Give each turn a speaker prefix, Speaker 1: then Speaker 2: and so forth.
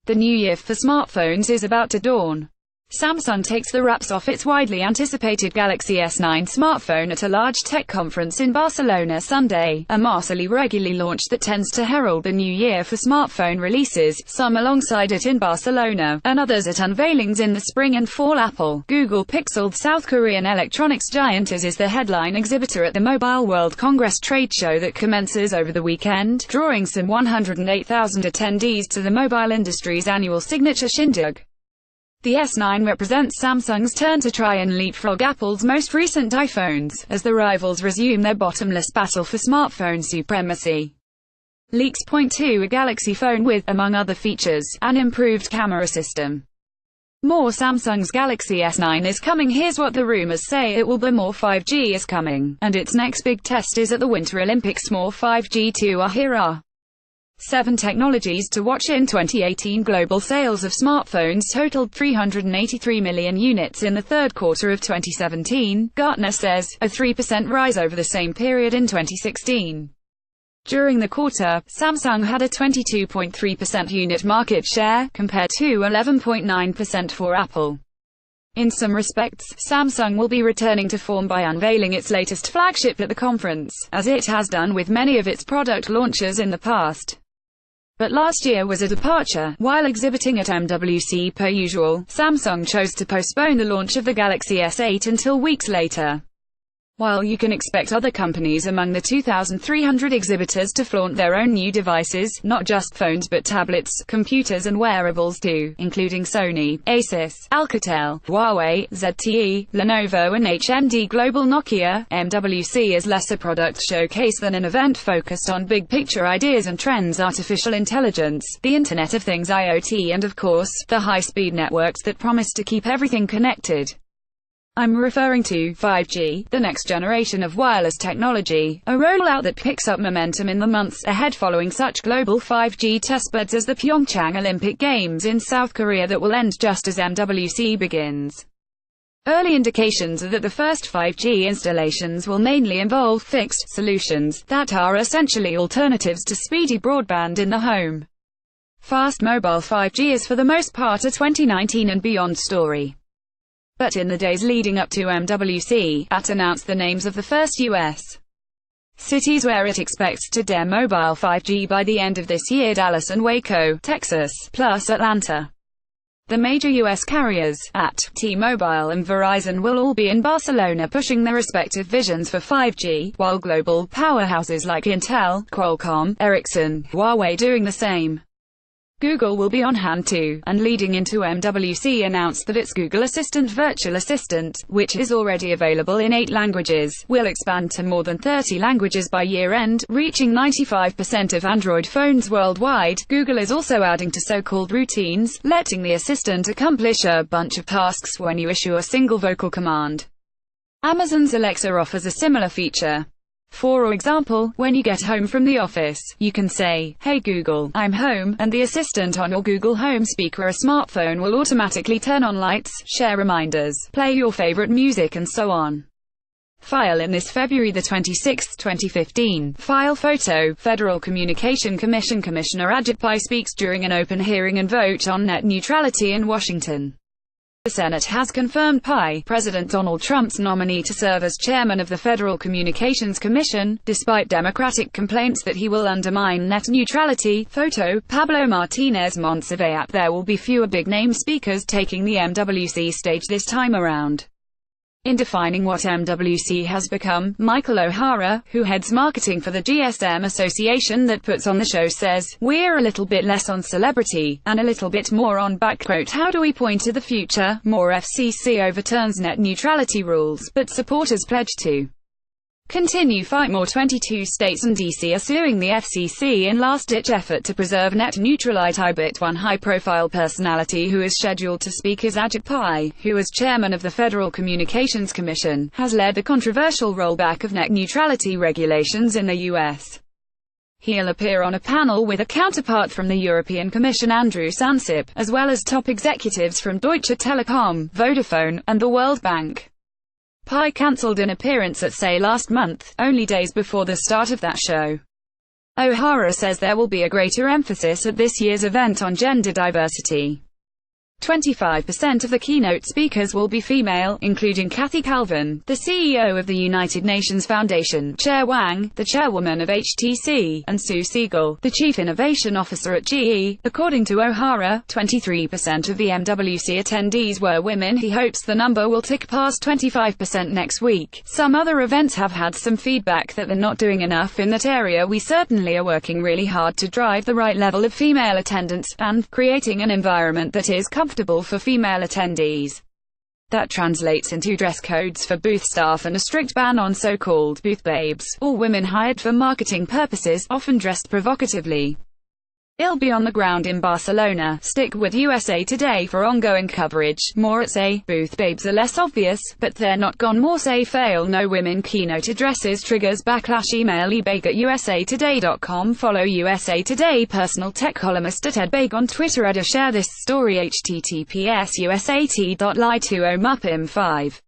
Speaker 1: The new year for smartphones is about to dawn. Samsung takes the wraps off its widely anticipated Galaxy S9 smartphone at a large tech conference in Barcelona Sunday, a massively regularly launch that tends to herald the new year for smartphone releases, some alongside it in Barcelona, and others at unveilings in the spring and fall. Apple, Google Pixel. The South Korean electronics giant is the headline exhibitor at the Mobile World Congress trade show that commences over the weekend, drawing some 108,000 attendees to the mobile industry's annual signature shindig. The S9 represents Samsung's turn to try and leapfrog Apple's most recent iPhones, as the rivals resume their bottomless battle for smartphone supremacy. Leaks point to a Galaxy phone with, among other features, an improved camera system. More Samsung's Galaxy S9 is coming. Here's what the rumors say: it will be more 5G is coming, and its next big test is at the Winter Olympics. More 5G to here. 7 technologies to watch. In 2018, global sales of smartphones totaled 383 million units in the third quarter of 2017, Gartner says, a 3% rise over the same period in 2016. During the quarter, Samsung had a 22.3% unit market share, compared to 11.9% for Apple. In some respects, Samsung will be returning to form by unveiling its latest flagship at the conference, as it has done with many of its product launches in the past. But last year was a departure. While exhibiting at MWC per usual, Samsung chose to postpone the launch of the Galaxy S8 until weeks later. While you can expect other companies among the 2,300 exhibitors to flaunt their own new devices, not just phones but tablets, computers and wearables too, including Sony, Asus, Alcatel, Huawei, ZTE, Lenovo and HMD Global. Nokia, MWC is less a product showcase than an event focused on big-picture ideas and trends: artificial intelligence, the Internet of Things IoT and of course, the high-speed networks that promise to keep everything connected. I'm referring to 5G, the next generation of wireless technology, a rollout that picks up momentum in the months ahead following such global 5G testbeds as the Pyeongchang Olympic Games in South Korea that will end just as MWC begins. Early indications are that the first 5G installations will mainly involve fixed solutions that are essentially alternatives to speedy broadband in the home. Fast mobile 5G is for the most part a 2019 and beyond story. But in the days leading up to MWC, AT announced the names of the first U.S. cities where it expects to demo mobile 5G by the end of this year: Dallas and Waco, Texas, plus Atlanta. The major U.S. carriers, AT, T-Mobile and Verizon, will all be in Barcelona pushing their respective visions for 5G, while global powerhouses like Intel, Qualcomm, Ericsson, Huawei doing the same. Google will be on hand too, and leading into MWC announced that its Google Assistant virtual assistant, which is already available in 8 languages, will expand to more than 30 languages by year-end, reaching 95% of Android phones worldwide. Google is also adding to so-called routines, letting the assistant accomplish a bunch of tasks when you issue a single vocal command. Amazon's Alexa offers a similar feature. For example, when you get home from the office, you can say, "Hey Google, I'm home," and the assistant on your Google Home speaker or smartphone will automatically turn on lights, share reminders, play your favorite music and so on. File in this February 26, 2015. File photo. Federal Communication Commission Commissioner Ajit Pai speaks during an open hearing and vote on net neutrality in Washington. The Senate has confirmed Pai, President Donald Trump's nominee to serve as chairman of the Federal Communications Commission, despite Democratic complaints that he will undermine net neutrality. Photo. Pablo Martinez Monsivais. There will be fewer big-name speakers taking the MWC stage this time around. In defining what MWC has become, Michael O'Hara, who heads marketing for the GSM Association that puts on the show, says, "We're a little bit less on celebrity, and a little bit more on backquote. How do we point to the future? More FCC overturns net neutrality rules, but supporters pledge to continue fight. More 22 states and DC are suing the FCC in last-ditch effort to preserve net neutrality. One high-profile personality who is scheduled to speak is Ajit Pai, who as chairman of the Federal Communications Commission, has led the controversial rollback of net neutrality regulations in the U.S. He'll appear on a panel with a counterpart from the European Commission, Andrew Sansip, as well as top executives from Deutsche Telekom, Vodafone, and the World Bank. Pai cancelled an appearance at SAY last month, only days before the start of that show. O'Hara says there will be a greater emphasis at this year's event on gender diversity. 25% of the keynote speakers will be female, including Kathy Calvin, the CEO of the United Nations Foundation, Chair Wang, the chairwoman of HTC, and Sue Siegel, the chief innovation officer at GE. According to O'Hara, 23% of the MWC attendees were women. He hopes the number will tick past 25% next week. Some other events have had some feedback that they're not doing enough in that area. We certainly are working really hard to drive the right level of female attendance, and creating an environment that is comfortable for female attendees. That translates into dress codes for booth staff and a strict ban on so-called booth babes, or women hired for marketing purposes, often dressed provocatively. It'll be on the ground in Barcelona. Stick with USA Today for ongoing coverage. More at Say. Booth babes are less obvious, but they're not gone. More Say fail no women keynote addresses triggers backlash. Email ebaig@usatoday.com. Follow USA Today personal tech columnist at Ed Baig on Twitter. Share this story https usat.ly20mupim5